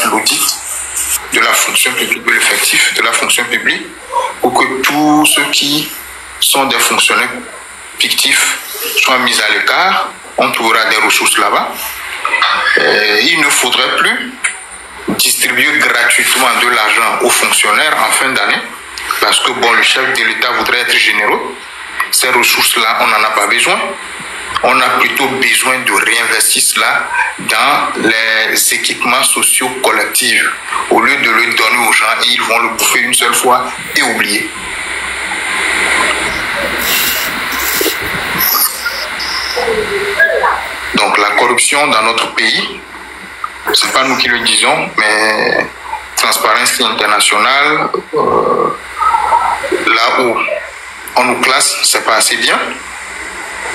fasse l'audit de la fonction publique, de l'effectif de la fonction publique, pour que tous ceux qui sont des fonctionnaires fictifs soient mis à l'écart. On trouvera des ressources là-bas. Il ne faudrait plus distribuer gratuitement de l'argent aux fonctionnaires en fin d'année, parce que bon, le chef de l'État voudrait être généreux. Ces ressources-là, on n'en a pas besoin. On a plutôt besoin de réinvestir cela dans les équipements sociaux collectifs, au lieu de le donner aux gens et ils vont le bouffer une seule fois et oublier. Donc la corruption dans notre pays, c'est pas nous qui le disons, mais Transparency International, là où on nous classe, c'est pas assez bien.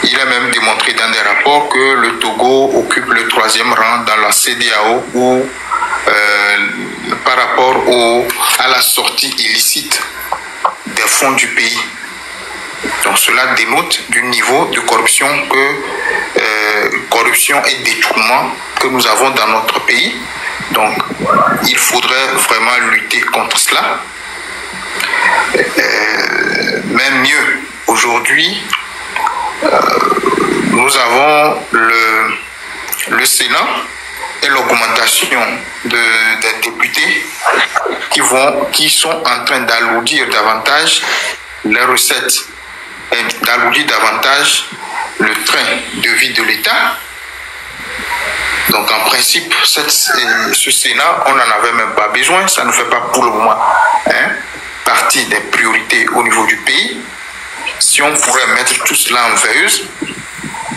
Il a même démontré dans des rapports que le Togo occupe le 3e rang dans la CEDEAO ou par rapport à la sortie illicite des fonds du pays. Donc cela dénote du niveau de corruption corruption et détournement que nous avons dans notre pays. Donc il faudrait vraiment lutter contre cela. Même mieux, aujourd'hui, nous avons le Sénat et l'augmentation des députés qui sont en train d'alourdir davantage les recettes et d'alourdir davantage le train de vie de l'État. Donc en principe, ce Sénat, on n'en avait même pas besoin, ça ne fait pas pour le moment partie des priorités au niveau du pays. Si on pourrait mettre tout cela en veilleuse,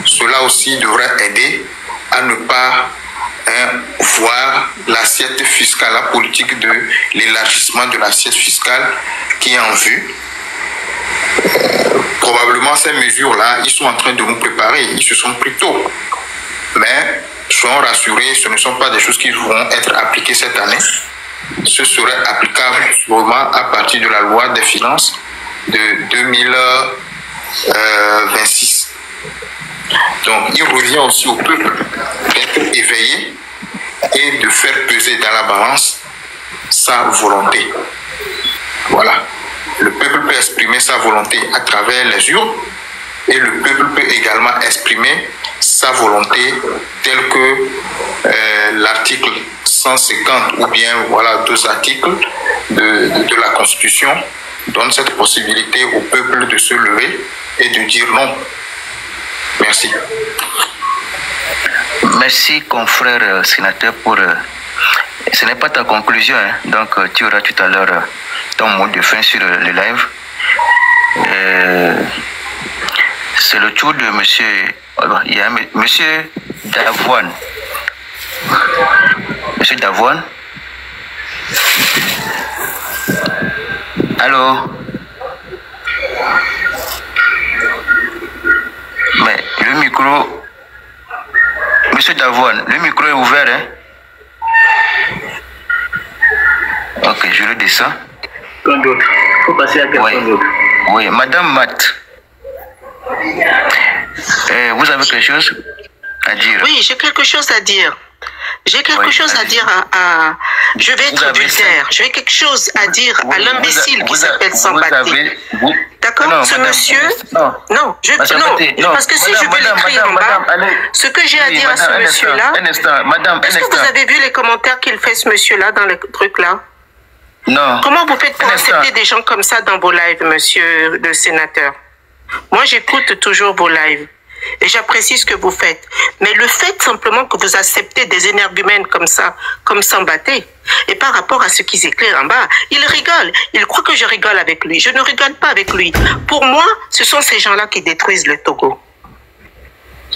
cela aussi devrait aider à ne pas voir l'assiette fiscale, la politique de l'élargissement de l'assiette fiscale qui est en vue. Probablement ces mesures-là, ils sont en train de nous préparer, ils se sont pris tôt. Mais soyons rassurés, ce ne sont pas des choses qui vont être appliquées cette année. Ce serait applicable sûrement à partir de la loi des finances de 2026. Donc il revient aussi au peuple d'être éveillé et de faire peser dans la balance sa volonté. Voilà. Le peuple peut exprimer sa volonté à travers les urnes et le peuple peut également exprimer sa volonté telle que l'article 150 ou bien voilà 2 articles de la Constitution donnent cette possibilité au peuple de se lever et de dire non. Merci. Merci, confrère sénateur, pour... ce n'est pas ta conclusion, hein. Donc tu auras tout à l'heure ton mot de fin sur le live. C'est le tour de monsieur... Il y a monsieur Davoine. Monsieur Davoine. Allô? Mais le micro... Monsieur Davoine, le micro est ouvert, hein? Ok, je le descends. Il faut passer à quelqu'un d'autre. Oui, Madame Matt. Vous avez quelque chose à dire? Oui, j'ai quelque chose à dire. J'ai quelque chose à dire Je vais être vulgaire. J'ai quelque chose à dire à l'imbécile qui s'appelle Sambaté. D'accord? Ce monsieur... Non, parce que si je veux l'écrire en bas, ce que j'ai à dire à ce monsieur-là... Est-ce que vous avez vu les commentaires qu'il fait, ce monsieur-là, dans le truc-là? Non. Comment vous faites pour accepter des gens comme ça dans vos lives, monsieur le sénateur? Moi, j'écoute toujours vos lives. Et j'apprécie ce que vous faites. Mais le fait simplement que vous acceptez des énergumènes comme ça, comme Sambaté, et par rapport à ce qu'ils éclairent en bas, il rigole. Il croit que je rigole avec lui. Je ne rigole pas avec lui. Pour moi, ce sont ces gens-là qui détruisent le Togo.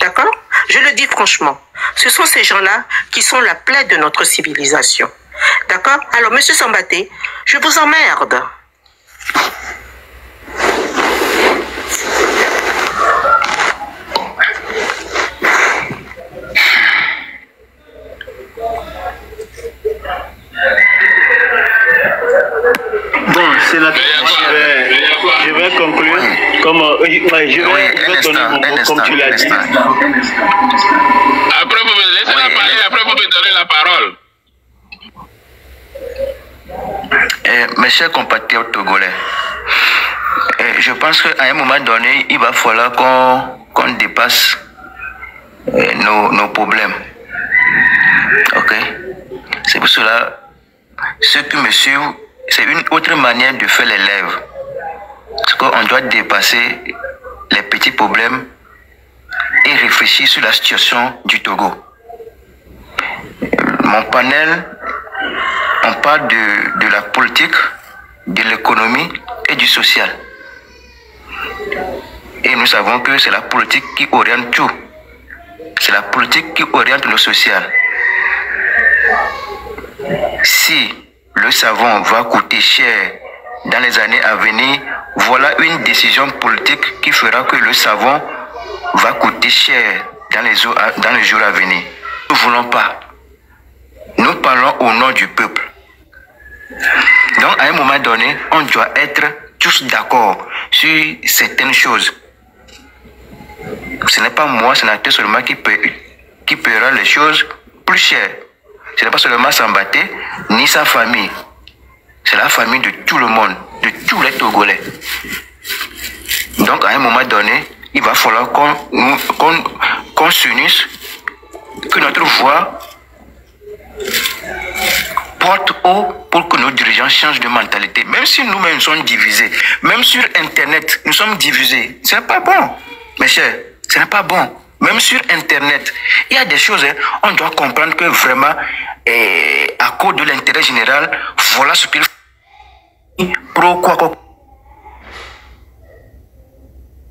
D'accord? Je le dis franchement. Ce sont ces gens-là qui sont la plaie de notre civilisation. D'accord? Alors, monsieur Sambaté, je vous emmerde. Bon, sénateur, je vais conclure. Je vais donner mon mot comme tu l'as dit. Après, vous me laissez la parler, après vous me donnez la parole. Mes chers compatriotes togolais, je pense qu'à un moment donné, il va falloir qu'on dépasse nos problèmes. Ok? C'est pour cela, ceux qui me suivent, c'est une autre manière de faire les lèvres. Parce qu'on doit dépasser les petits problèmes et réfléchir sur la situation du Togo. Mon panel, on parle de la politique, de l'économie et du social. Et nous savons que c'est la politique qui oriente tout. C'est la politique qui oriente le social. Si le savon va coûter cher dans les années à venir, voilà une décision politique qui fera que le savon va coûter cher dans les jours à venir. Nous ne voulons pas. Nous parlons au nom du peuple. Donc, à un moment donné, on doit être tous d'accord sur certaines choses. Ce n'est pas moi, sénateur seulement, qui paiera les choses plus chères. Ce n'est pas seulement Sambaté, ni sa famille. C'est la famille de tout le monde, de tous les Togolais. Donc, à un moment donné, il va falloir qu'on s'unisse, que notre voix porte haut pour que nos dirigeants changent de mentalité. Même si nous-mêmes sommes divisés, même sur Internet, nous sommes divisés. Ce n'est pas bon, mes chers, ce n'est pas bon. Même sur Internet, il y a des choses, on doit comprendre que vraiment, à cause de l'intérêt général, voilà ce qu'il faut.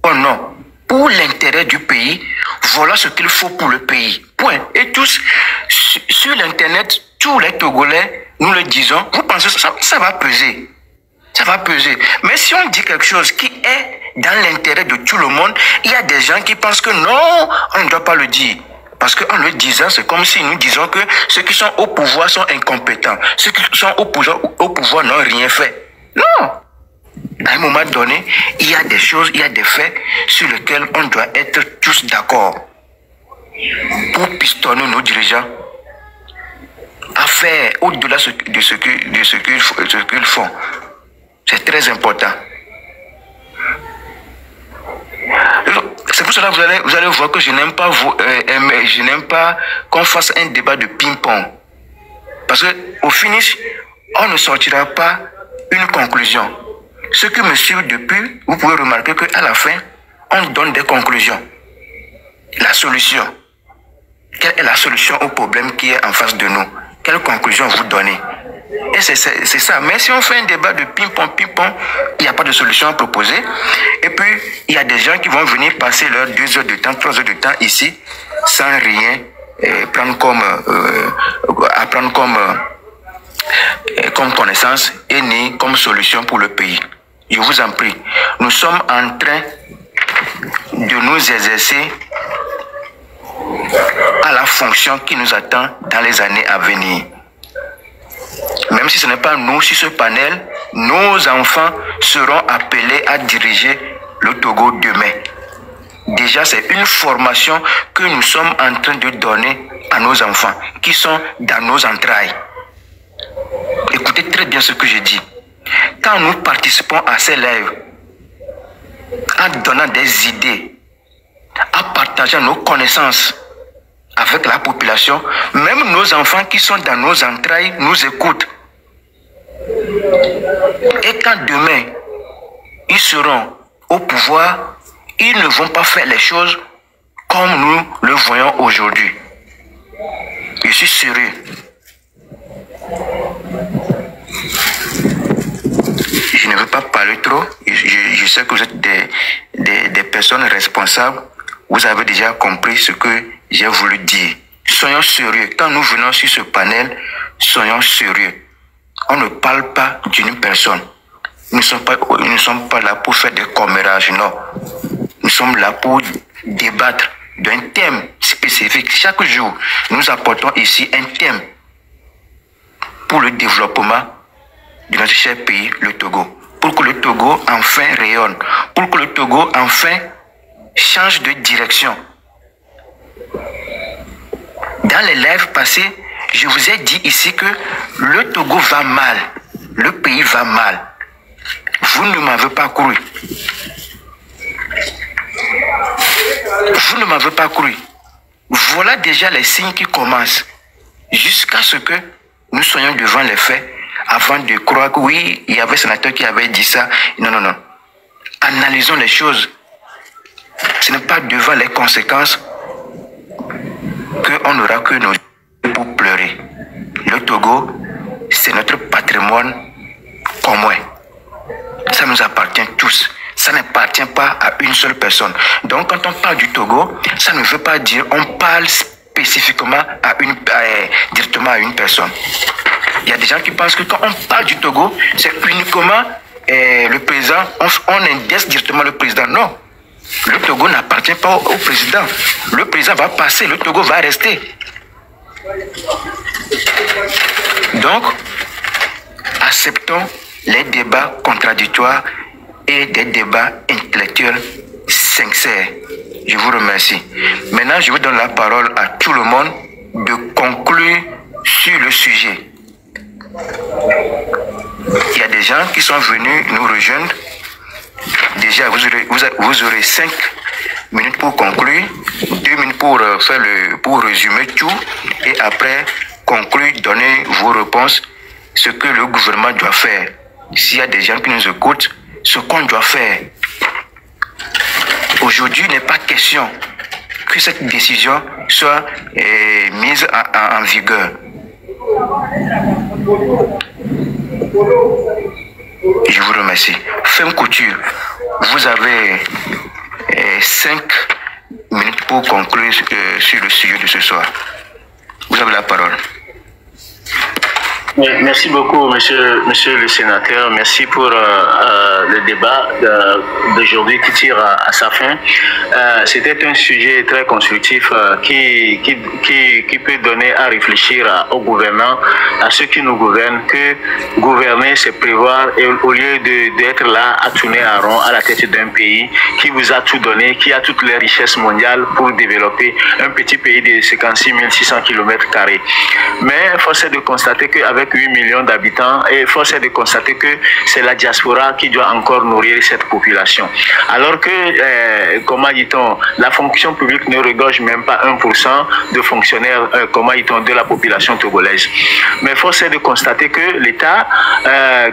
Oh non, pour l'intérêt du pays, voilà ce qu'il faut pour le pays. Point. Et tous, sur l'Internet, tous les Togolais, nous le disons, vous pensez que ça va peser. Ça va peser. Mais si on dit quelque chose qui est dans l'intérêt de tout le monde, il y a des gens qui pensent que non, on ne doit pas le dire. Parce qu'en le disant, c'est comme si nous disons que ceux qui sont au pouvoir sont incompétents. Ceux qui sont au pouvoir n'ont rien fait. Non. À un moment donné, il y a des choses, il y a des faits sur lesquels on doit être tous d'accord. Pour pistonner nos dirigeants à faire au-delà de ce qu'ils font. C'est très important. C'est pour cela que vous allez voir que je n'aime pas qu'on fasse un débat de ping-pong. Parce qu'au finish, on ne sortira pas une conclusion. Ceux qui me suivent depuis, vous pouvez remarquer qu'à la fin, on donne des conclusions. La solution. Quelle est la solution au problème qui est en face de nous? Quelle conclusion vous donnez? Et c'est ça. Mais si on fait un débat de ping-pong, il n'y a pas de solution à proposer. Et puis, il y a des gens qui vont venir passer leurs 2 heures de temps, 3 heures de temps ici, sans rien apprendre comme connaissance et ni comme solution pour le pays. Je vous en prie. Nous sommes en train de nous exercer à la fonction qui nous attend dans les années à venir. Même si ce n'est pas nous, sur ce panel, nos enfants seront appelés à diriger le Togo demain. Déjà, c'est une formation que nous sommes en train de donner à nos enfants, qui sont dans nos entrailles. Écoutez très bien ce que je dis. Quand nous participons à ces lives, en donnant des idées, en partageant nos connaissances avec la population, même nos enfants qui sont dans nos entrailles nous écoutent. Et quand demain, ils seront au pouvoir, ils ne vont pas faire les choses comme nous le voyons aujourd'hui. Je suis sérieux. Je ne veux pas parler trop. Je sais que vous êtes des personnes responsables. Vous avez déjà compris ce que j'ai voulu dire. Soyons sérieux. Quand nous venons sur ce panel, soyons sérieux. On ne parle pas d'une personne. Nous ne sommes pas là pour faire des commérages, non. Nous sommes là pour débattre d'un thème spécifique. Chaque jour, nous apportons ici un thème pour le développement de notre cher pays, le Togo. Pour que le Togo enfin rayonne. Pour que le Togo enfin change de direction. Dans les lives passés, je vous ai dit ici que le Togo va mal. le pays va mal. Vous ne m'avez pas cru. Vous ne m'avez pas cru. Voilà déjà les signes qui commencent. Jusqu'à ce que nous soyons devant les faits, avant de croire que oui, il y avait un sénateur qui avait dit ça. Non, non, non. Analysons les choses. Ce n'est pas devant les conséquences qu'on n'aura que nos yeux pour pleurer. Le Togo, c'est notre patrimoine commun. Ça nous appartient tous. Ça n'appartient pas à une seule personne. Donc, quand on parle du Togo, ça ne veut pas dire on parle spécifiquement directement à une personne. Il y a des gens qui pensent que quand on parle du Togo, c'est uniquement le président, on indexe directement le président. Non, le Togo n'appartient pas au président. Le président va passer, le Togo va rester. Donc, acceptons les débats contradictoires et des débats intellectuels sincères. Je vous remercie. Maintenant, je vous donne la parole à tout le monde de conclure sur le sujet. Il y a des gens qui sont venus nous rejoindre. Déjà, vous aurez 5 minutes pour conclure, 2 minutes pour résumer tout, et après conclure, donner vos réponses, ce que le gouvernement doit faire. S'il y a des gens qui nous écoutent, ce qu'on doit faire. Aujourd'hui, il n'est pas question que cette décision soit mise en vigueur. Je vous remercie. Femme Couture, vous avez 5 minutes pour conclure sur le sujet de ce soir. Vous avez la parole. Merci beaucoup, monsieur le sénateur. Merci pour le débat d'aujourd'hui qui tire à sa fin. C'était un sujet très constructif qui peut donner à réfléchir aux gouvernants, à ceux qui nous gouvernent, que gouverner, c'est prévoir, et au lieu d'être là à tourner à rond à la tête d'un pays qui vous a tout donné, qui a toutes les richesses mondiales pour développer un petit pays de 56 600 km². Mais force est de constater qu'avec 8 millions d'habitants, et force est de constater que c'est la diaspora qui doit encore nourrir cette population. Alors que, comment dit-on, la fonction publique ne regorge même pas 1% de fonctionnaires, comment dit-on, de la population togolaise. Mais force est de constater que l'État,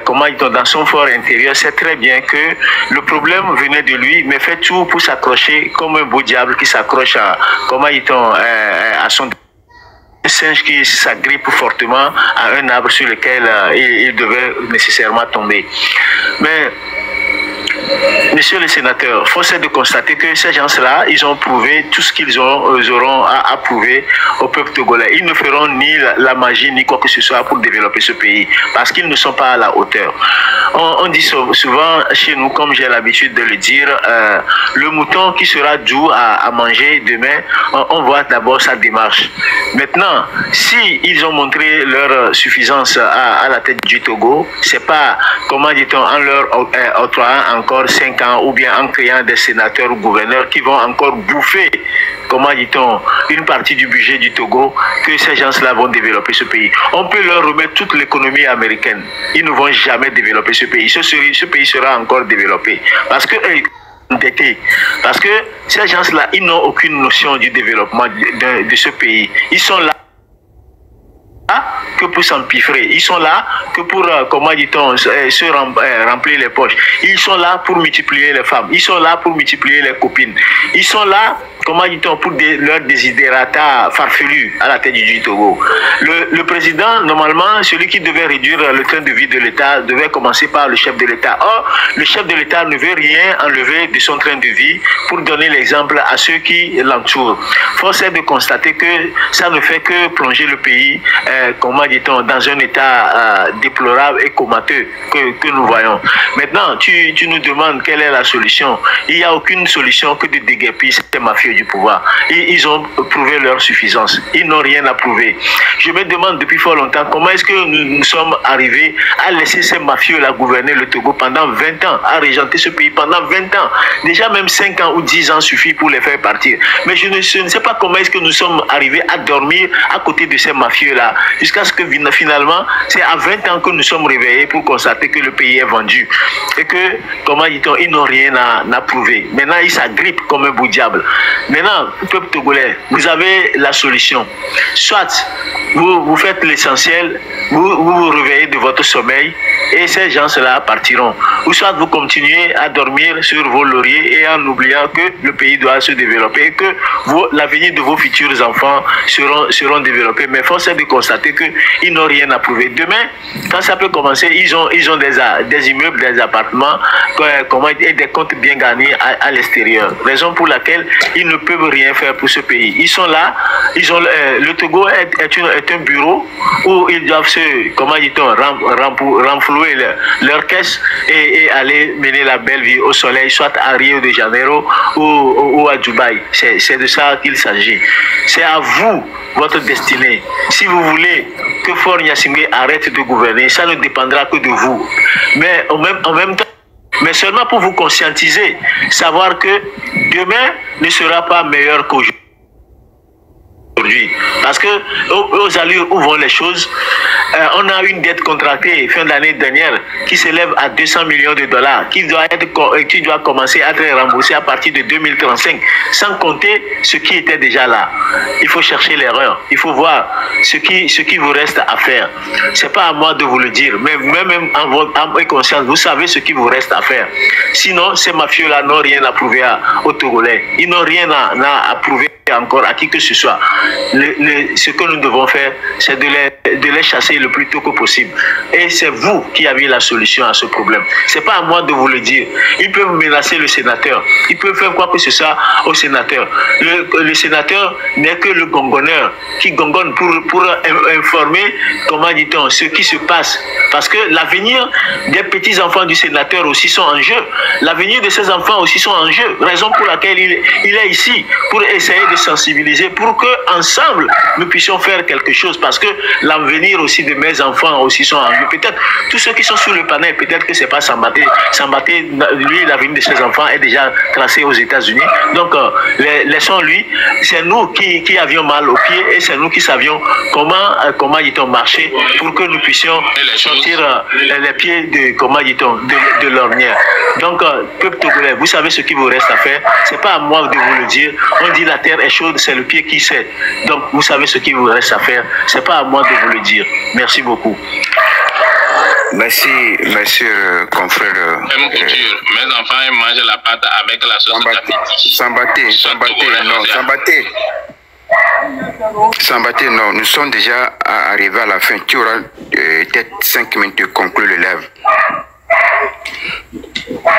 comment dit-on, dans son fort intérieur, sait très bien que le problème venait de lui, mais fait tout pour s'accrocher comme un beau diable qui s'accroche à, comment dit-on, à son... Un singe qui s'agrippe fortement à un arbre sur lequel il devait nécessairement tomber. Mais, monsieur le sénateur, force est de constater que ces gens-là, ils ont prouvé tout ce qu'ils auront à prouver au peuple togolais. Ils ne feront ni la magie, ni quoi que ce soit pour développer ce pays, parce qu'ils ne sont pas à la hauteur. On dit souvent chez nous, comme j'ai l'habitude de le dire, le mouton qui sera doux à manger demain, on voit d'abord sa démarche. Maintenant, si ils ont montré leur suffisance à la tête du Togo, c'est pas, comment dit-on, en leur octroyant encore 5 ans ou bien en créant des sénateurs ou gouverneurs qui vont encore bouffer, comment dit-on, une partie du budget du Togo, que ces gens-là vont développer ce pays. On peut leur remettre toute l'économie américaine. Ils ne vont jamais développer ce pays. Ce pays sera encore développé. Parce que Parce que ces gens-là, ils n'ont aucune notion du développement de ce pays. Ils sont là que pour s'empiffrer. Ils sont là que pour, comment dit-on, se remplir les poches. Ils sont là pour multiplier les femmes. Ils sont là pour multiplier les copines. Ils sont là, comment dit-on, pour leur désidérata farfelu à la tête du Togo. Le président, normalement, celui qui devait réduire le train de vie de l'État, devait commencer par le chef de l'État. Or, le chef de l'État ne veut rien enlever de son train de vie pour donner l'exemple à ceux qui l'entourent. Force est de constater que ça ne fait que plonger le pays, comment dit-on, dans un état déplorable et comateux que nous voyons. Maintenant, tu nous demandes quelle est la solution. Il n'y a aucune solution que de déguerpir ces mafieux du pouvoir. Ils ont prouvé leur suffisance. Ils n'ont rien à prouver. Je me demande depuis fort longtemps comment est-ce que nous sommes arrivés à laisser ces mafieux-là gouverner le Togo pendant 20 ans, à régenter ce pays pendant 20 ans. Déjà même 5 ans ou 10 ans suffit pour les faire partir. Mais je ne sais pas comment est-ce que nous sommes arrivés à dormir à côté de ces mafieux-là, jusqu'à ce que finalement, c'est à 20 ans que nous sommes réveillés pour constater que le pays est vendu. Et que, comment dit-on, ils n'ont rien à prouver. Maintenant, ils s'agrippent comme un bout diable. Maintenant, peuple togolais, vous avez la solution. Soit vous faites l'essentiel, vous vous réveillez de votre sommeil et ces gens-là partiront. Ou soit vous continuez à dormir sur vos lauriers et en oubliant que le pays doit se développer et que l'avenir de vos futurs enfants seront développés. Mais force est de constater qu'ils n'ont rien à prouver. Demain, quand ça peut commencer, ils ont des immeubles, des appartements et des comptes bien gagnés à l'extérieur. Raison pour laquelle ils ne peuvent rien faire pour ce pays. Ils sont là, le Togo est un bureau où ils doivent renflouer leur caisse et aller mener la belle vie au soleil, soit à Rio de Janeiro ou à Dubaï. C'est de ça qu'il s'agit. C'est à vous, votre destinée. Si vous voulez que Faure Gnassingbé arrête de gouverner, ça ne dépendra que de vous. Mais en même temps, mais seulement pour vous conscientiser, savoir que demain ne sera pas meilleur qu'aujourd'hui. Parce que aux allures où vont les choses, on a une dette contractée fin de l'année dernière qui s'élève à 200 millions de dollars, qui doit commencer à être remboursée à partir de 2035, sans compter ce qui était déjà là. Il faut chercher l'erreur, il faut voir ce qui vous reste à faire. C'est pas à moi de vous le dire, mais même en votre conscience, vous savez ce qui vous reste à faire. Sinon, ces mafieux-là n'ont rien à prouver aux Togolais. Ils n'ont rien à prouver encore à qui que ce soit. Ce que nous devons faire, c'est de les chasser le plus tôt que possible. Et c'est vous qui avez la solution à ce problème. C'est pas à moi de vous le dire. Ils peuvent menacer le sénateur. Ils peuvent faire quoi que ce soit au sénateur. Le sénateur n'est que le gongonneur qui gongonne pour informer, comment dit-on, ce qui se passe. Parce que l'avenir des petits-enfants du sénateur aussi sont en jeu. L'avenir de ces enfants aussi sont en jeu. Raison pour laquelle il est ici, pour essayer de sensibiliser, pour que ensemble nous puissions faire quelque chose, parce que l'avenir aussi de mes enfants aussi sont en jeu. Peut-être tous ceux qui sont sur le panel, peut-être que c'est pas Sambaté. Sambaté, lui, l'avenir de ses enfants est déjà tracé aux États-Unis. Donc laissons-lui. C'est nous qui avions mal aux pieds et c'est nous qui savions comment dit-on marcher pour que nous puissions sortir les pieds de l'ornière. Donc peuple togolais, vous savez ce qu'il vous reste à faire. C'est pas à moi de vous le dire. On dit la terre est chaude, c'est le pied qui sait. Donc vous savez ce qu'il vous reste à faire. C'est pas à moi de vous le dire. Merci beaucoup. Merci, monsieur confrère. Mes enfants ils mangent la pâte avec la sauce Kafiti. Sambaté, non, nous sommes déjà arrivés à la fin. Tu auras peut-être 5 minutes de conclure le live.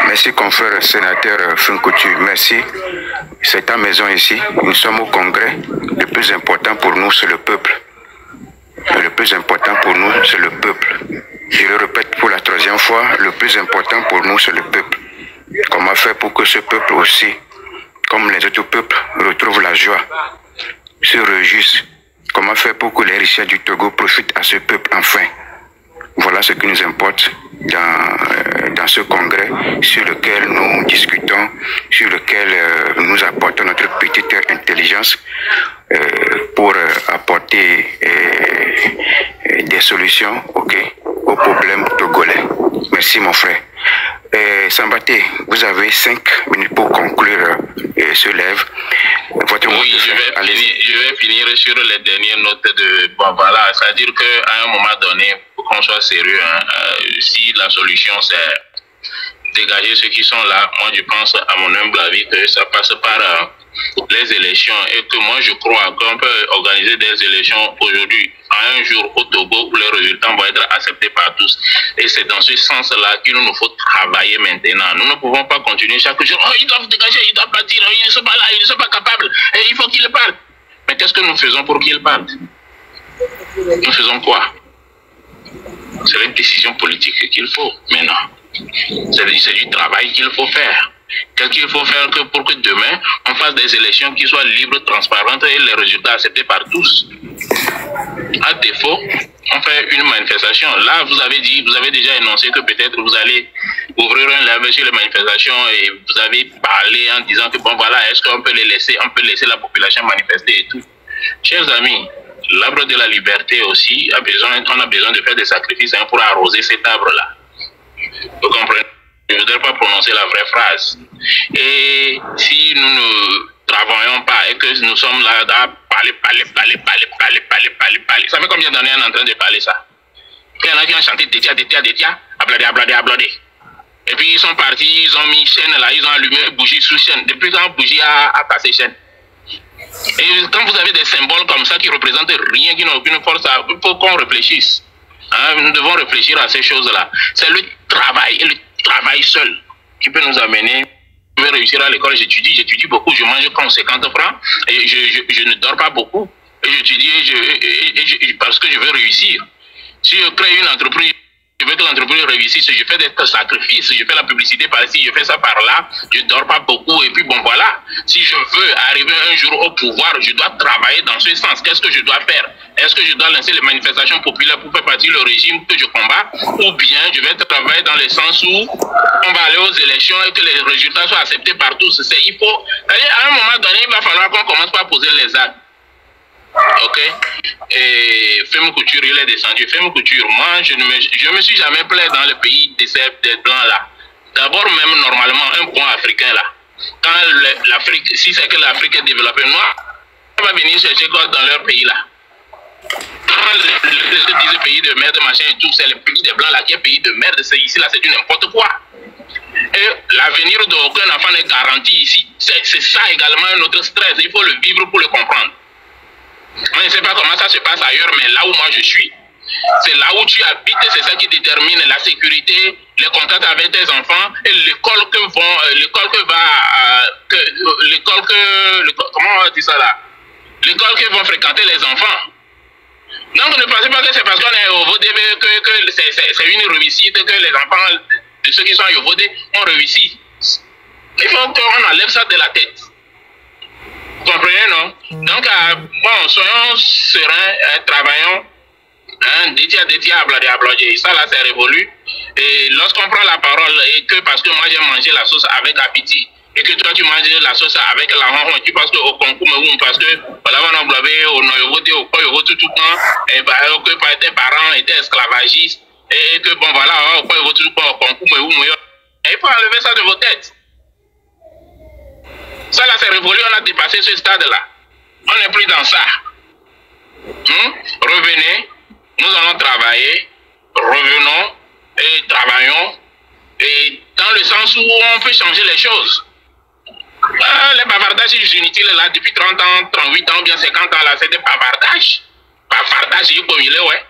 Merci confrère sénateur Funkoutu, merci. C'est ta maison ici. Nous sommes au Congrès. Le plus important pour nous, c'est le peuple. Le plus important pour nous, c'est le peuple. Je le répète pour la 3e fois, le plus important pour nous, c'est le peuple. Comment faire pour que ce peuple aussi, comme les autres peuples, retrouve la joie, se réjouisse? Comment faire pour que les richesses du Togo profitent à ce peuple enfin? Voilà ce qui nous importe dans ce congrès sur lequel nous discutons, sur lequel nous apportons notre petite intelligence pour apporter des solutions aux problèmes togolais. Merci mon frère. Sambaté, vous avez 5 minutes pour conclure ce live. Votre mot de fin. Je vais finir sur les dernières notes de... Bon, voilà, c'est-à-dire qu'à un moment donné, pour qu'on soit sérieux, si la solution c'est dégager ceux qui sont là, moi je pense à mon humble avis que ça passe par les élections et que moi je crois qu'on peut organiser des élections aujourd'hui à un jour au Togo où les résultats vont être acceptés par tous. Et c'est dans ce sens-là qu'il nous faut travailler maintenant. Nous ne pouvons pas continuer chaque jour. Oh, ils doivent dégager, ils doivent partir, ils ne sont pas là, ils ne sont pas capables. Et il faut qu'ils parlent. Mais qu'est-ce que nous faisons pour qu'ils parlent? Nous faisons quoi? C'est une décision politique qu'il faut maintenant. C'est du travail qu'il faut faire. Qu'est-ce qu'il faut faire pour que demain, on fasse des élections qui soient libres, transparentes et les résultats acceptés par tous. À défaut, on fait une manifestation. Là, vous avez déjà énoncé que peut-être vous allez ouvrir un lab sur les manifestations et vous avez parlé en disant que bon voilà, est-ce qu'on peut laisser la population manifester et tout. Chers amis, l'arbre de la liberté aussi on a besoin de faire des sacrifices pour arroser cet arbre-là. Vous comprenez? Je ne voudrais pas prononcer la vraie phrase. Et si nous ne travaillons pas et que nous sommes là à parler. Ça fait combien d'années on est en train de parler ça? Il y en a qui ont chanté Détia, abladé. Et puis ils sont partis, ils ont mis chaîne là, ils ont allumé bougie sous chaîne. Depuis quand bougie a passé chaîne? Et quand vous avez des symboles comme ça qui représentent rien, qui n'ont aucune force, il faut qu'on réfléchisse. Hein, nous devons réfléchir à ces choses-là. C'est le travail, et le travail seul qui peut nous amener. Je vais réussir à l'école, j'étudie beaucoup, je mange comme 50 francs et je ne dors pas beaucoup. Et j'étudie parce que je veux réussir. Si je crée une entreprise, je veux que l'entreprise réussisse, je fais des sacrifices, je fais la publicité par ici, je fais ça par là, je ne dors pas beaucoup et puis bon voilà. Si je veux arriver un jour au pouvoir, je dois travailler dans ce sens. Qu'est-ce que je dois faire? Est-ce que je dois lancer les manifestations populaires pour faire partie du régime que je combats? Ou bien je vais travailler dans le sens où on va aller aux élections et que les résultats soient acceptés par tous. À un moment donné, il va falloir qu'on commence par poser les actes. Ok? Et Femme Couture, il est descendu. Femme Couture, moi, je me suis jamais plaint dans le pays des blancs là. D'abord, même normalement, un bon africain là. Quand l'Afrique, si c'est que l'Afrique est développée, noire, on va venir chercher quoi dans leur pays là. Quand je disais pays de merde, machin et tout, c'est le pays des blancs là qui est pays de merde. Ici là, c'est du n'importe quoi. Et l'avenir d'aucun enfant n'est garanti ici. C'est ça également un autre stress. Il faut le vivre pour le comprendre. On ne sait pas comment ça se passe ailleurs, mais là où moi je suis, c'est là où tu habites, c'est ça qui détermine la sécurité, les contacts avec tes enfants et l'école comment on dit ça là? L'école que vont fréquenter les enfants. Donc ne pensez pas que c'est parce qu'on est au Vodé que c'est une réussite que les enfants de ceux qui sont au Vodé ont réussi. Il faut qu'on enlève ça de la tête. Vous comprenez, non? Donc, bon, soyons sereins, travaillons. Détia, abladé. Ça, là, c'est révolu. Et lorsqu'on prend la parole, et que parce que moi, j'ai mangé la sauce avec appétit, et que toi, tu manges la sauce avec la ronron, et tu penses qu'au concours, parce que, voilà, on a blavé, on a voté, au tout le temps, et que tes parents étaient esclavagistes, et que, bon, voilà, au concours, il faut enlever ça de vos têtes. Ça là c'est révolu, on a dépassé ce stade-là. On n'est plus dans ça. Revenez, nous allons travailler, revenons et travaillons. Et dans le sens où on peut changer les choses. Les bavardages inutiles là, depuis 30 ans, 38 ans, ou bien 50 ans là, c'est des bavardages. Bavardage, comme il est, ouais.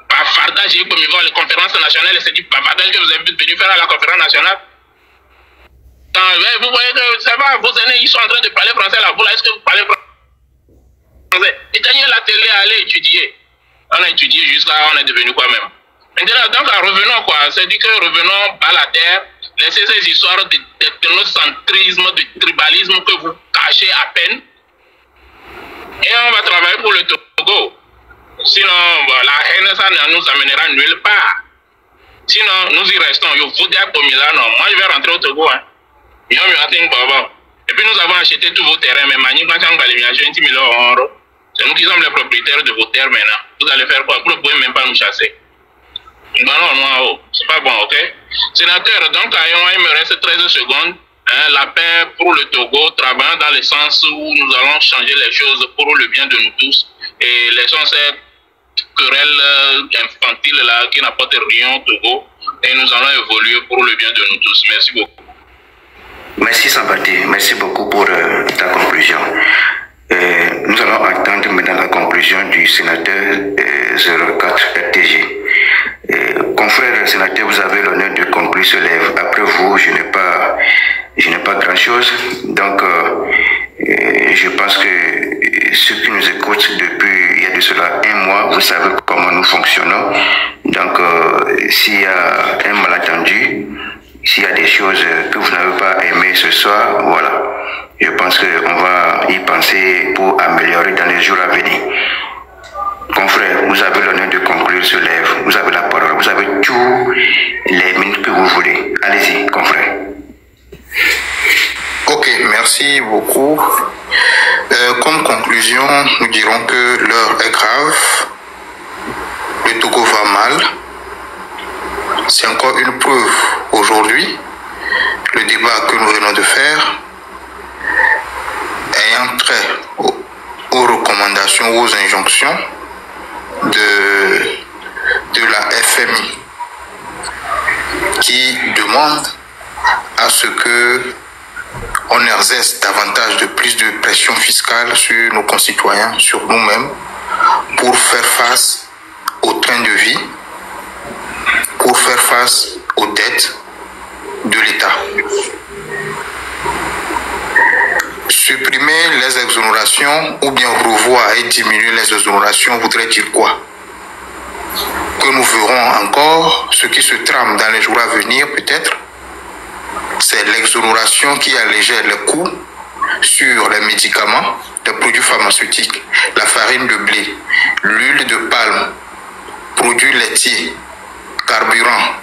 Bavardage, comme il va, les conférences nationales, c'est du bavardage que vous avez venu faire à la conférence nationale. Vous voyez que ça va, vos aînés, ils sont en train de parler français là. Est-ce que vous parlez français? Et Daniel la télé à aller étudier. On a étudié jusqu'à on est devenu quoi même. Maintenant, donc revenons quoi. C'est dit que revenons à la terre. Laissez ces histoires d'ethnocentrisme, de tribalisme que vous cachez à peine. Et on va travailler pour le Togo. Sinon, la haine, ça ne nous amènera nulle part. Sinon, nous y restons. Moi, je vais rentrer au Togo. Hein. Et puis nous avons acheté tous vos terrains, mais c'est nous qui sommes les propriétaires de vos terres maintenant. Vous allez faire quoi? Vous ne pouvez même pas nous chasser. Non, c'est pas bon, ok? Sénateur, donc il me reste 13 secondes. La paix pour le Togo, travaillant dans le sens où nous allons changer les choses pour le bien de nous tous. Et laissons cette querelle infantile là qui n'apporte rien au Togo. Et nous allons évoluer pour le bien de nous tous. Merci beaucoup. Merci Sambati, merci beaucoup pour ta conclusion. Nous allons attendre maintenant la conclusion du sénateur 04 RTG. Confrère sénateur, vous avez l'honneur de conclure ce livre. Après vous, je n'ai pas grand-chose. Donc, je pense que ceux qui nous écoutent depuis il y a de cela un mois, vous savez comment nous fonctionnons. Donc, s'il y a un malentendu, s'il y a des choses que vous n'avez pas aimées, soir, voilà. Je pense qu'on va y penser pour améliorer dans les jours à venir. Confrère, vous avez l'honneur de conclure ce live. Vous avez la parole. Vous avez tous les minutes que vous voulez. Allez-y, confrère. Ok, merci beaucoup. Comme conclusion, nous dirons que l'heure est grave. Le Togo va mal. C'est encore une preuve aujourd'hui. Le débat que nous venons de faire ayant trait aux recommandations, aux injonctions de la FMI qui demande à ce que on exerce davantage de plus de pression fiscale sur nos concitoyens, sur nous-mêmes, pour faire face au train de vie, pour faire face aux dettes de l'État. Supprimer les exonérations ou bien revoir et diminuer les exonérations voudrait dire quoi? Que nous verrons encore ce qui se trame dans les jours à venir peut-être. C'est l'exonération qui allégère les coûts sur les médicaments, les produits pharmaceutiques, la farine de blé, l'huile de palme, produits laitiers, carburant,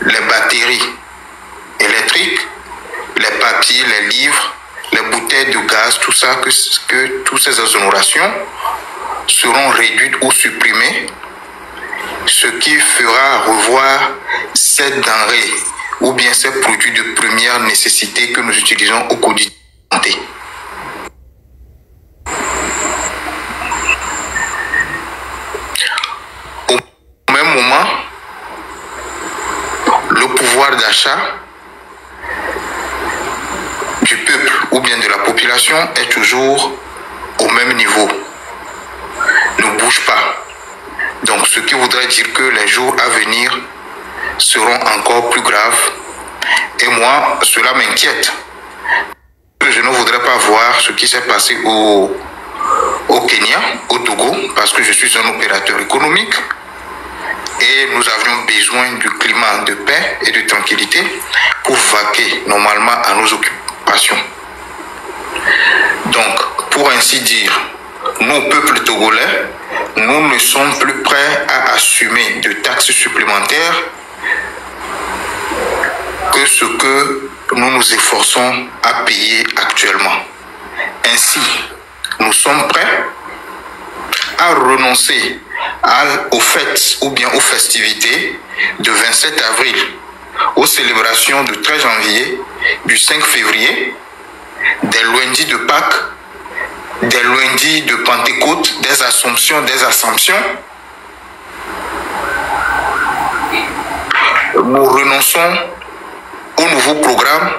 les batteries électriques, les papiers, les livres, les bouteilles de gaz, tout ça, que toutes ces exonérations seront réduites ou supprimées, ce qui fera revoir ces denrées ou bien ces produits de première nécessité que nous utilisons au quotidien. Au même moment, le pouvoir d'achat du peuple ou bien de la population est toujours au même niveau, ne bouge pas. Donc ce qui voudrait dire que les jours à venir seront encore plus graves. Et moi, cela m'inquiète. Je ne voudrais pas voir ce qui s'est passé au Kenya, au Togo, parce que je suis un opérateur économique et nous avions besoin du climat de paix et de tranquillité pour vaquer normalement à nos occupations. Donc, pour ainsi dire, nous, peuple togolais, nous ne sommes plus prêts à assumer de taxes supplémentaires que ce que nous nous efforçons à payer actuellement. Ainsi, nous sommes prêts à renoncer aux fêtes ou bien aux festivités de 27 avril, aux célébrations du 13 janvier, du 5 février, des lundis de Pâques, des lundis de Pentecôte, des Assomptions, Nous renonçons au nouveau programme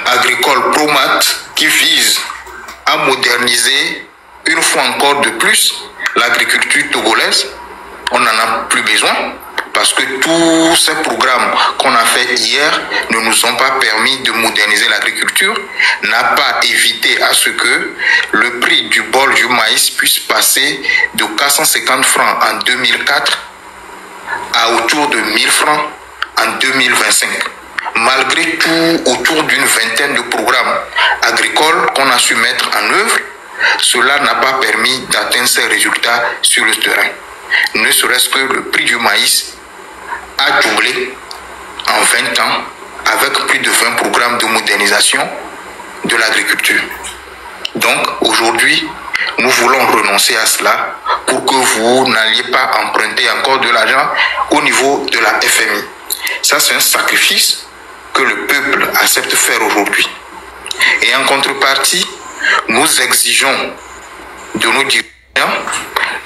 agricole ProMat qui vise à moderniser une fois encore de plus l'agriculture togolaise. On n'en a plus besoin parce que tous ces programmes qu'on a fait hier ne nous ont pas permis de moderniser l'agriculture, n'a pas évité à ce que le prix du bol du maïs puisse passer de 450 francs en 2004 à autour de 1000 francs en 2025. Malgré tout, autour d'une vingtaine de programmes agricoles qu'on a su mettre en œuvre, cela n'a pas permis d'atteindre ces résultats sur le terrain. Ne serait-ce que le prix du maïs a doublé en 20 ans avec plus de 20 programmes de modernisation de l'agriculture. Donc aujourd'hui, nous voulons renoncer à cela pour que vous n'alliez pas emprunter encore de l'argent au niveau de la FMI. Ça, c'est un sacrifice que le peuple accepte faire aujourd'hui. Et en contrepartie, nous exigeons de nos dirigeants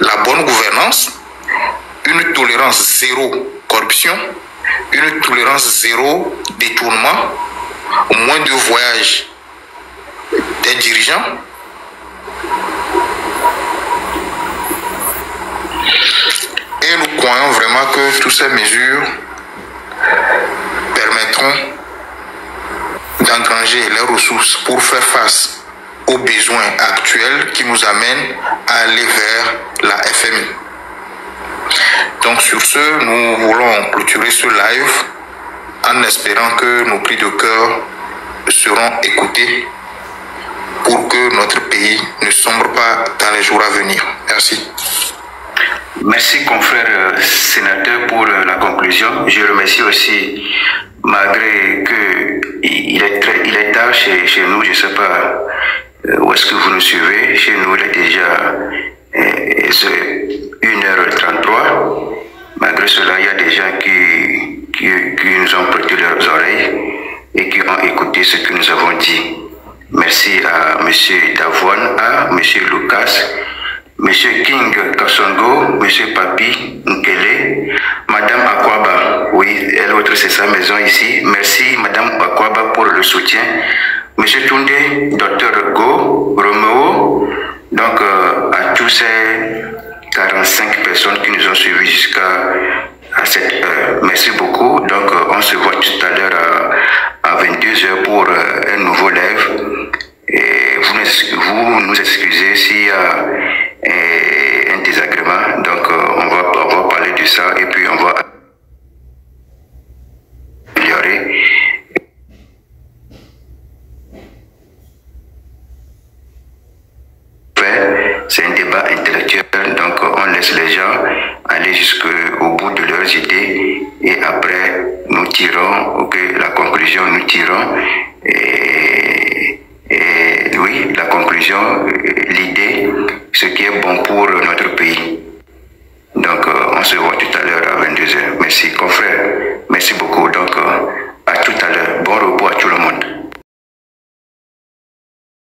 la bonne gouvernance, une tolérance zéro corruption, une tolérance zéro détournement, moins de voyages des dirigeants, et nous croyons vraiment que toutes ces mesures permettront d'engranger les ressources pour faire face aux besoins actuels qui nous amènent à aller vers la FMI. Donc sur ce, nous voulons clôturer ce live en espérant que nos cris de cœur seront écoutés pour que notre pays ne sombre pas dans les jours à venir. Merci. Merci, confrère sénateur, pour la conclusion. Je remercie aussi, malgré qu'il est tard chez nous, je ne sais pas où est-ce que vous nous suivez. Chez nous, il est déjà 1h33. Malgré cela, il y a des gens qui nous ont prêté leurs oreilles et qui ont écouté ce que nous avons dit. Merci à M. Davoine, à M. Lucas, M. King Kassongo, M. Papi Nkele, Madame Akwaba, oui, elle autre c'est sa maison ici. Merci Madame Akwaba pour le soutien. M. Toundé, Dr Go, Romeo, donc à tous ces 45 personnes qui nous ont suivis jusqu'à cette heure. Merci beaucoup. Donc on se voit tout à l'heure à 22h pour un nouveau live. Et vous nous excusez s'il y a un désagrément. Donc on va parler de ça et puis on va améliorer. C'est un débat intellectuel, donc on laisse les gens aller jusqu'au bout de leurs idées et après nous tirons, la conclusion, nous tirons et oui, la conclusion, l'idée, ce qui est bon pour notre